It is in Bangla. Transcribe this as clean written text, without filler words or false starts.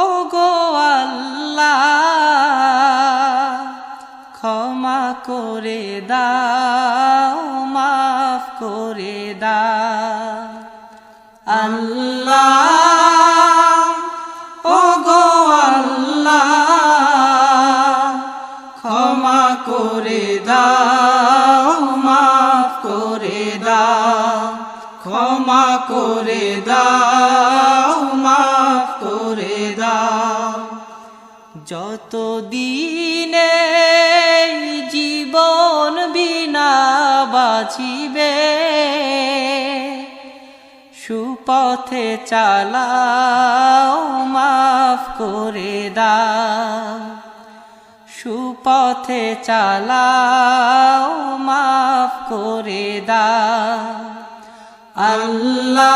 ও গো আল্লাহ ক্ষমা করে দাও মাফ করে দাও আল্লাহ ও গো আল্লাহ ক্ষমা করে দাও মাফ করে দাও ক্ষমা করে দাও মাফ করে দাও যতদিনে জীবন বিনা বাঁচিবে সুপথে চালাও মাফ করে দাও সুপথে চালাও মাফ করে দাও আল্লাহ।